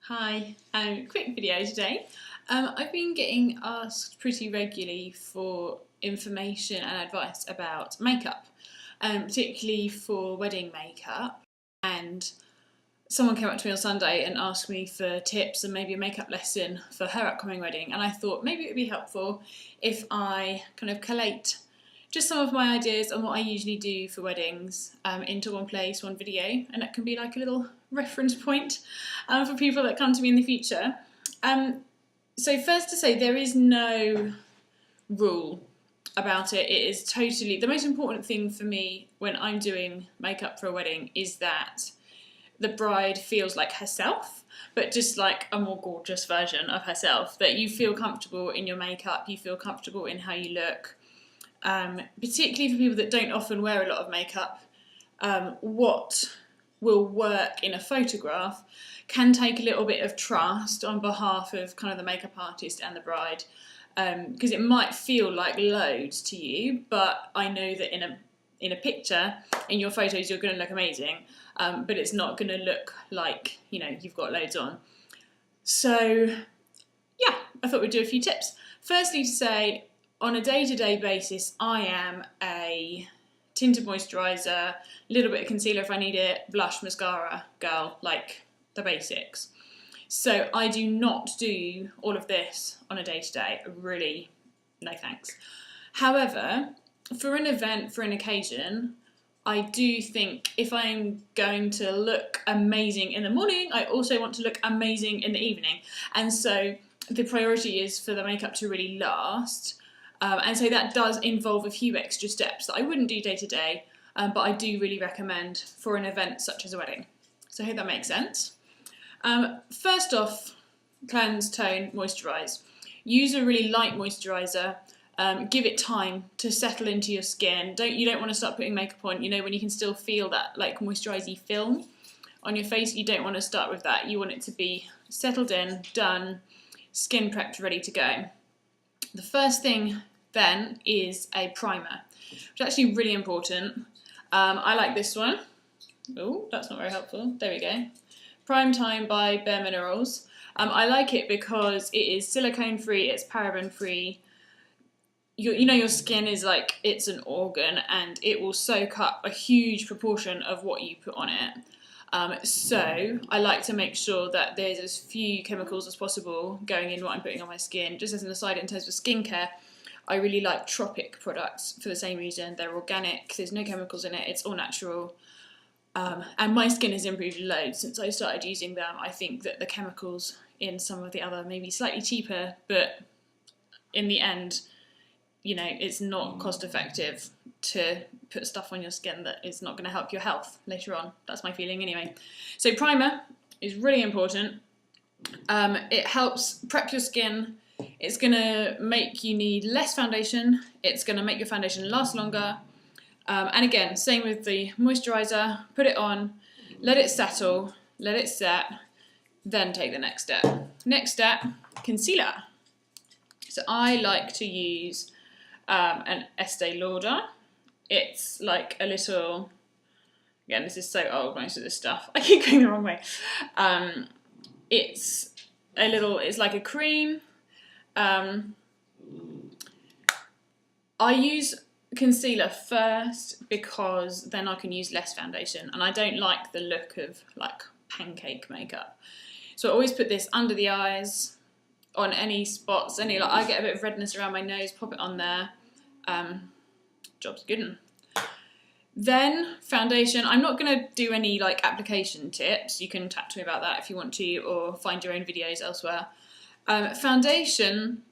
Hi, quick video today. I've been getting asked pretty regularly for information and advice about makeup, particularly for wedding makeup. And someone came up to me on Sunday and asked me for tips and maybe a makeup lesson for her upcoming wedding. And I thought maybe it would be helpful if I kind of collate just some of my ideas on what I usually do for weddings into one place, one video, and that can be like a little reference point for people that come to me in the future. So first to say, there is no rule about it. It is totally, the most important thing for me when I'm doing makeup for a wedding is that the bride feels like herself, but just like a more gorgeous version of herself, that you feel comfortable in your makeup, you feel comfortable in how you look. Particularly for people that don't often wear a lot of makeup, what will work in a photograph can take a little bit of trust on behalf of kind of the makeup artist and the bride, because it might feel like loads to you, but I know that in a picture, in your photos, you're going to look amazing, but it's not going to look like, you know, you've got loads on. So yeah, I thought we'd do a few tips. Firstly, to say, on a day-to-day basis, I am a tinted moisturiser, a little bit of concealer if I need it, blush, mascara girl, like the basics. So I do not do all of this on a day-to-day. Really, no thanks. However, for an event, for an occasion, I do think if I'm going to look amazing in the morning, I also want to look amazing in the evening. And so the priority is for the makeup to really last. And so that does involve a few extra steps that I wouldn't do day to day, but I do really recommend for an event such as a wedding. So I hope that makes sense. First off, cleanse, tone, moisturise. Use a really light moisturiser. Give it time to settle into your skin. You don't want to start putting makeup on, you know, when you can still feel that like moisturisey film on your face. You don't want to start with that. You want it to be settled in, done, skin prepped, ready to go. The first thing then is a primer, which is actually really important. I like this one. Oh, that's not very helpful. There we go. Prime Time by Bare Minerals. I like it because it is silicone free, it's paraben free. You know your skin is like, it's an organ and it will soak up a huge proportion of what you put on it. So I like to make sure that there's as few chemicals as possible going in what I'm putting on my skin. Just as an aside, in terms of skincare, I really like Tropic products for the same reason. They're organic, there's no chemicals in it, it's all natural. And my skin has improved loads since I started using them. I think that the chemicals in some of the other, maybe slightly cheaper, but in the end, you know, it's not cost effective to put stuff on your skin that is not going to help your health later on. That's my feeling anyway. So primer is really important. It helps prep your skin. It's going to make you need less foundation. It's going to make your foundation last longer. And again, same with the moisturiser. Put it on, let it settle, let it set, then take the next step. Next step, concealer. So I like to use an Estee Lauder. It's like a little, again, this is so old, most of this stuff. I keep going the wrong way. It's like a cream. I use concealer first because then I can use less foundation, and I don't like the look of like pancake makeup. So I always put this under the eyes, on any spots, like I get a bit of redness around my nose, pop it on there. Job's good 'un. Then foundation. I'm not going to do any like application tips. You can chat to me about that if you want to, or find your own videos elsewhere. Foundation,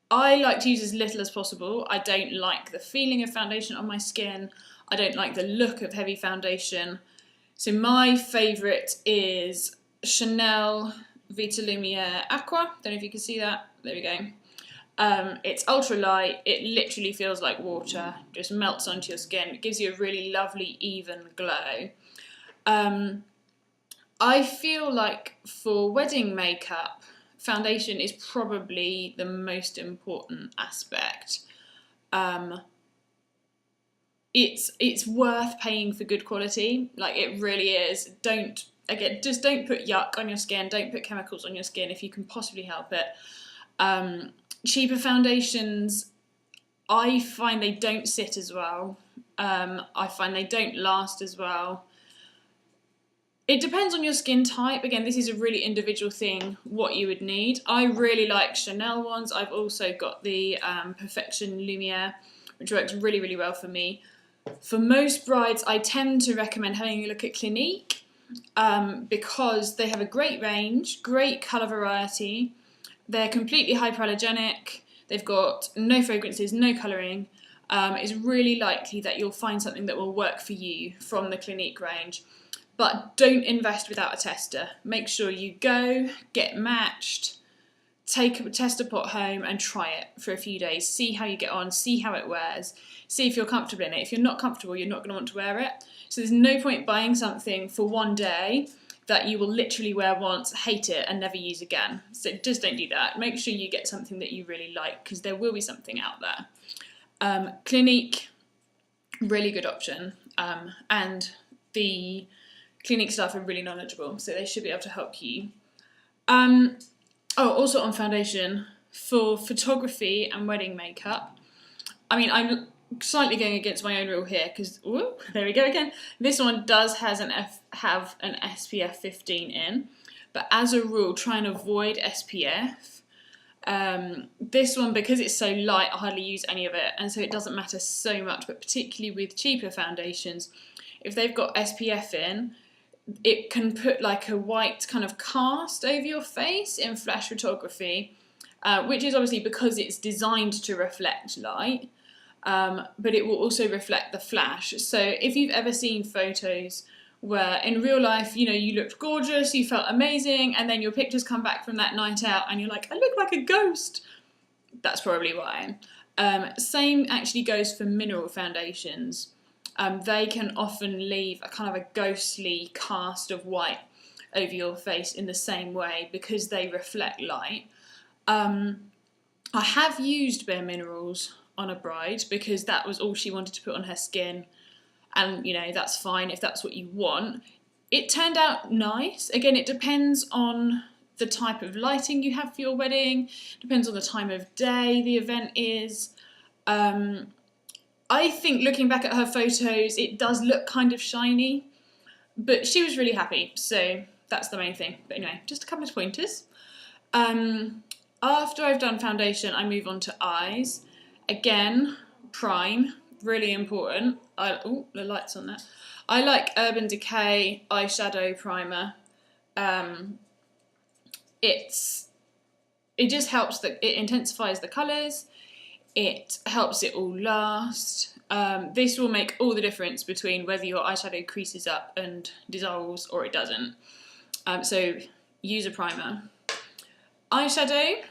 I like to use as little as possible. I don't like the feeling of foundation on my skin. I don't like the look of heavy foundation. So my favourite is Chanel Vita Lumiere Aqua. Don't know if you can see that. There we go. It's ultra light. It literally feels like water. Just melts onto your skin. It gives you a really lovely, even glow. I feel like for wedding makeup, foundation is probably the most important aspect. It's worth paying for good quality. Like, it really is. Don't again, just don't put yuck on your skin, don't put chemicals on your skin if you can possibly help it. Cheaper foundations, I find they don't sit as well. I find they don't last as well. It depends on your skin type. Again, this is a really individual thing, what you would need. I really like Chanel ones. I've also got the Perfection Lumiere, which works really, really well for me. For most brides, I tend to recommend having a look at Clinique because they have a great range, great colour variety. They're completely hypoallergenic. They've got no fragrances, no colouring. It's really likely that you'll find something that will work for you from the Clinique range. But don't invest without a tester. Make sure you go, get matched, take a tester pot home and try it for a few days. See how you get on, see how it wears, see if you're comfortable in it. If you're not comfortable, you're not going to want to wear it. So there's no point buying something for one day that you will literally wear once, hate it and never use again. So just don't do that. Make sure you get something that you really like because there will be something out there. Clinique, really good option. And the Clinique staff are really knowledgeable, so they should be able to help you. Also on foundation, for photography and wedding makeup, I mean, I'm slightly going against my own rule here because, there we go again. This one does have an SPF 15 in, but as a rule, try and avoid SPF. This one, because it's so light, I hardly use any of it, and so it doesn't matter so much, but particularly with cheaper foundations, if they've got SPF in, it can put like a white kind of cast over your face in flash photography, which is obviously because it's designed to reflect light, but it will also reflect the flash. So if you've ever seen photos where in real life, you know, you looked gorgeous, you felt amazing, and then your pictures come back from that night out and you're like, I look like a ghost, that's probably why. Same actually goes for mineral foundations. They can often leave a kind of a ghostly cast of white over your face in the same way because they reflect light. I have used Bare Minerals on a bride because that was all she wanted to put on her skin, and you know, that's fine if that's what you want. It turned out nice. Again, it depends on the type of lighting you have for your wedding, depends on the time of day the event is. I think looking back at her photos, it does look kind of shiny, but she was really happy, so that's the main thing. But anyway, just a couple of pointers. After I've done foundation, I move on to eyes. Again, prime, really important. The light's on there. I like Urban Decay eyeshadow primer. It just helps, it intensifies the colours. It helps it all last. This will make all the difference between whether your eyeshadow creases up and dissolves or it doesn't. So use a primer. Eyeshadow,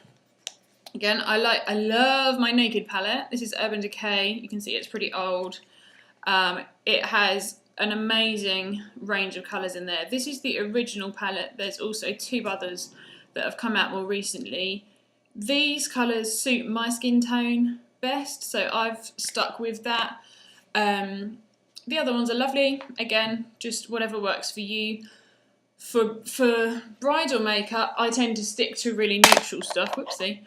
again, I love my Naked palette. This is Urban Decay. You can see it's pretty old. It has an amazing range of colours in there. This is the original palette. There's also 2 others that have come out more recently. These colours suit my skin tone best, so I've stuck with that. The other ones are lovely. Again, just whatever works for you. For bridal makeup, I tend to stick to really neutral stuff. Whoopsie.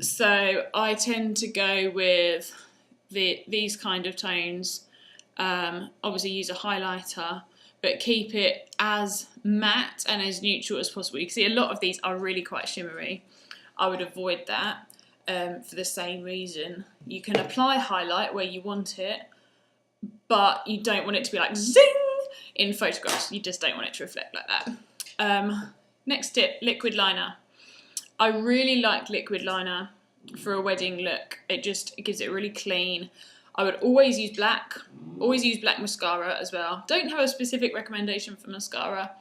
So I tend to go with these kind of tones. Obviously use a highlighter, but keep it as matte and as neutral as possible. You can see a lot of these are really quite shimmery. I would avoid that for the same reason. You can apply highlight where you want it, but you don't want it to be like zing in photographs. You just don't want it to reflect like that. Next tip, liquid liner. I really like liquid liner for a wedding look. It gives it really clean. I would always use black mascara as well. Don't have a specific recommendation for mascara.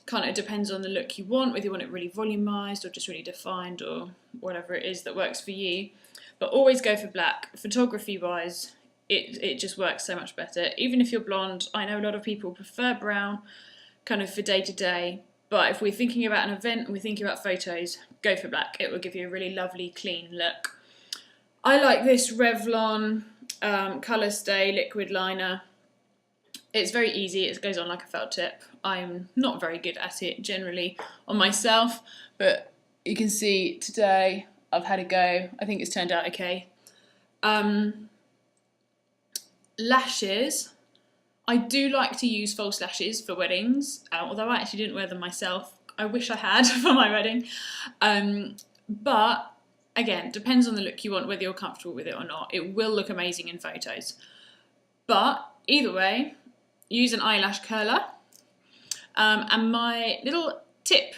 Kind of depends on the look you want, whether you want it really volumized or just really defined or whatever it is that works for you. But always go for black. Photography wise, it just works so much better. Even if you're blonde, I know a lot of people prefer brown kind of for day to day, but if we're thinking about an event and we're thinking about photos, go for black. It will give you a really lovely clean look. I like this Revlon Colour Stay liquid liner. It's very easy, it goes on like a felt tip. I'm not very good at it generally on myself, but you can see today I've had a go. I think it's turned out okay. Lashes. I do like to use false lashes for weddings, although I actually didn't wear them myself. I wish I had for my wedding. But again, depends on the look you want, whether you're comfortable with it or not. It will look amazing in photos. But either way, use an eyelash curler. And my little tip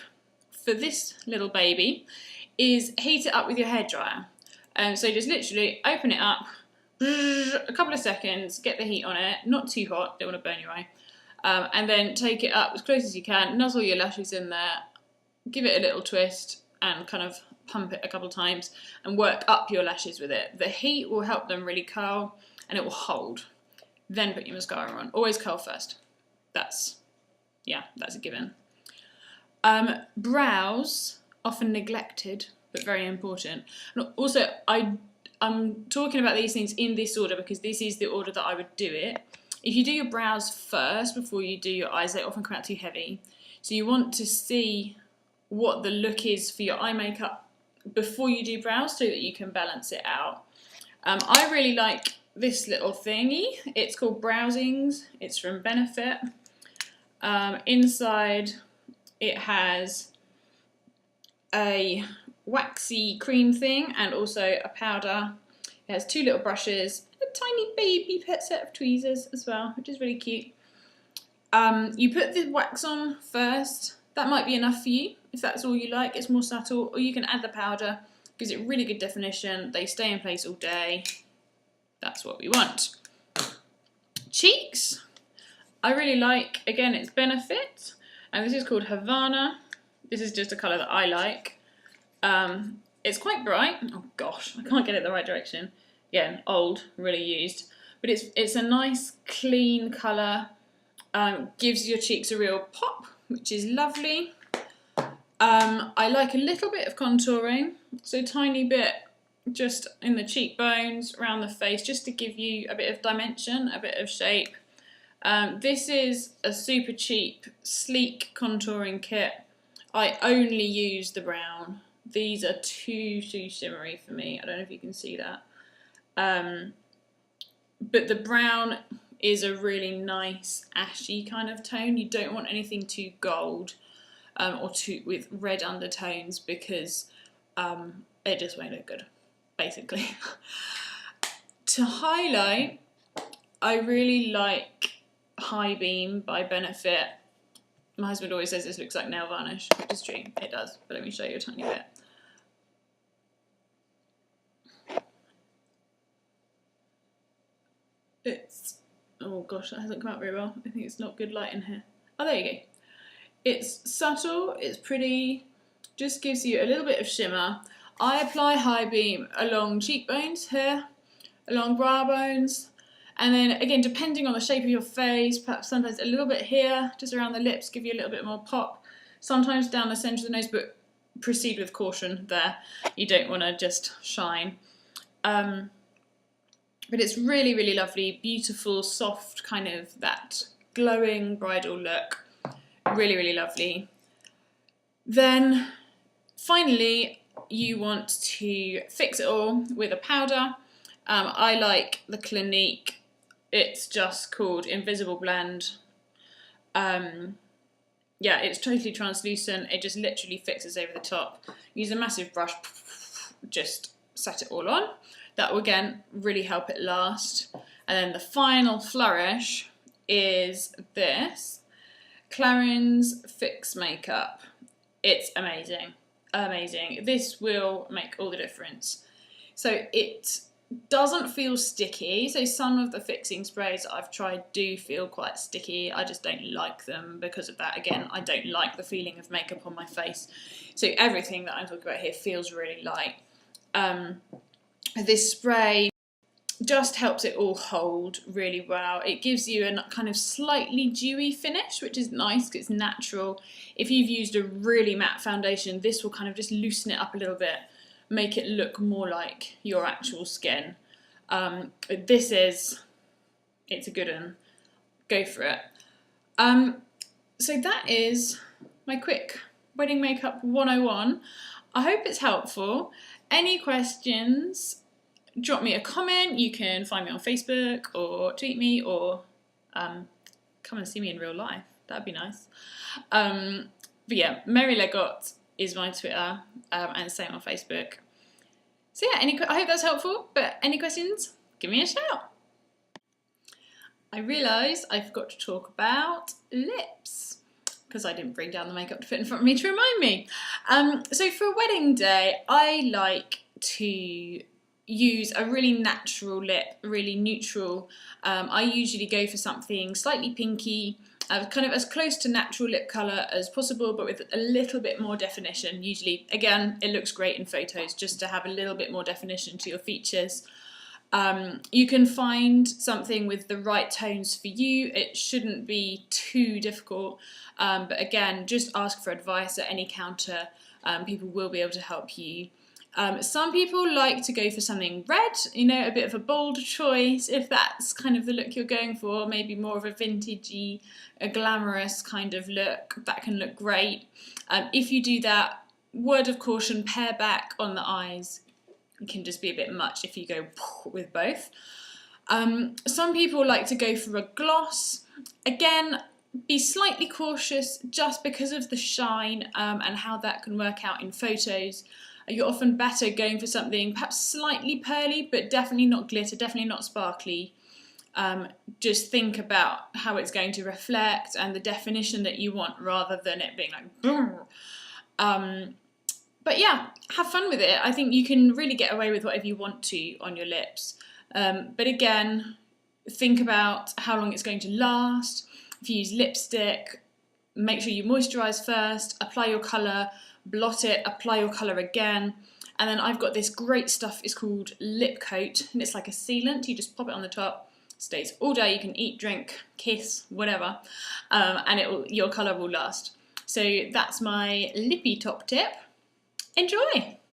for this little baby is heat it up with your hairdryer. So just literally open it up, a couple of seconds, get the heat on it, not too hot, don't want to burn your eye, and then take it up as close as you can, nuzzle your lashes in there, give it a little twist and kind of pump it a couple of times and work up your lashes with it. The heat will help them really curl and it will hold. Then put your mascara on. Always curl first. That's a given. Brows, often neglected, but very important. And also, I'm talking about these things in this order because this is the order that I would do it. If you do your brows first before you do your eyes, they often come out too heavy. So you want to see what the look is for your eye makeup before you do brows so that you can balance it out. I really like this little thingy. It's called Browsings. It's from Benefit. Inside it has a waxy cream thing and also a powder. It has two little brushes, a tiny baby pet set of tweezers as well, which is really cute. You put the wax on first. That might be enough for you if that's all you like. It's more subtle, or you can add the powder. Gives it really good definition. They stay in place all day. That's what we want. Cheeks. I really like, again, it's Benefit, and this is called Havana. This is just a colour that I like. It's quite bright. Oh gosh, I can't get it the right direction. Again, old, really used. But it's a nice, clean colour. Gives your cheeks a real pop, which is lovely. I like a little bit of contouring, so a tiny bit just in the cheekbones, around the face, just to give you a bit of dimension, a bit of shape. This is a super cheap, sleek contouring kit. I only use the brown. These are too shimmery for me. I don't know if you can see that. But the brown is a really nice ashy kind of tone. You don't want anything too gold or too with red undertones because it just won't look good, basically. To highlight, I really like High Beam by Benefit. My husband always says this looks like nail varnish, which is true, it does, but let me show you a tiny bit. It's, oh gosh, that hasn't come out very well. I think it's not good light in here. Oh, there you go. It's subtle, it's pretty, just gives you a little bit of shimmer. I apply High Beam along cheekbones here, along brow bones, and then again, depending on the shape of your face, perhaps sometimes a little bit here, just around the lips, give you a little bit more pop. Sometimes down the centre of the nose, but proceed with caution there. You don't want to just shine. But it's really, really lovely, beautiful, soft, kind of that glowing bridal look. Really, really lovely. Then, finally, you want to fix it all with a powder. I like the Clinique. It's just called Invisible Blend. Yeah, it's totally translucent. It just literally fixes over the top. Use a massive brush, just set it all on. That will again really help it last. And then the final flourish is this Clarins Fix Makeup. It's amazing, amazing. This will make all the difference. So it doesn't feel sticky. So some of the fixing sprays that I've tried do feel quite sticky. I just don't like them because of that. Again, I don't like the feeling of makeup on my face. So everything that I'm talking about here feels really light. This spray just helps it all hold really well. It gives you a kind of slightly dewy finish, which is nice because it's natural. If you've used a really matte foundation, this will kind of just loosen it up a little bit, make it look more like your actual skin. It's a good one. go for it. So that is my quick wedding makeup 101. I hope it's helpful. Any questions, drop me a comment. You can find me on Facebook or tweet me, or come and see me in real life. That'd be nice. But yeah, Meri Leggott is my Twitter, and same on Facebook. So yeah, I hope that's helpful, but any questions, give me a shout. I realise I forgot to talk about lips, because I didn't bring down the makeup to put in front of me to remind me. So for wedding day, I like to use a really natural lip, really neutral. I usually go for something slightly pinky, kind of as close to natural lip colour as possible, but with a little bit more definition. Usually, again, it looks great in photos just to have a little bit more definition to your features. You can find something with the right tones for you. It shouldn't be too difficult, but again, just ask for advice at any counter. People will be able to help you. Some people like to go for something red, you know, a bit of a bold choice, if that's kind of the look you're going for, maybe more of a vintagey, a glamorous kind of look. That can look great. If you do that, word of caution, pare back on the eyes. It can just be a bit much if you go with both. Some people like to go for a gloss. Again, be slightly cautious just because of the shine and how that can work out in photos. You're often better going for something perhaps slightly pearly, but definitely not glitter, definitely not sparkly. Just think about how it's going to reflect and the definition that you want, rather than it being like boom. But yeah, have fun with it. I think you can really get away with whatever you want to on your lips. But again, think about how long it's going to last. If you use lipstick, make sure you moisturise first, apply your colour, blot it, apply your colour again. And then I've got this great stuff, it's called lip coat, and it's like a sealant. You just pop it on the top, stays all day. You can eat, drink, kiss, whatever, and your colour will last. So that's my lippy top tip. Enjoy!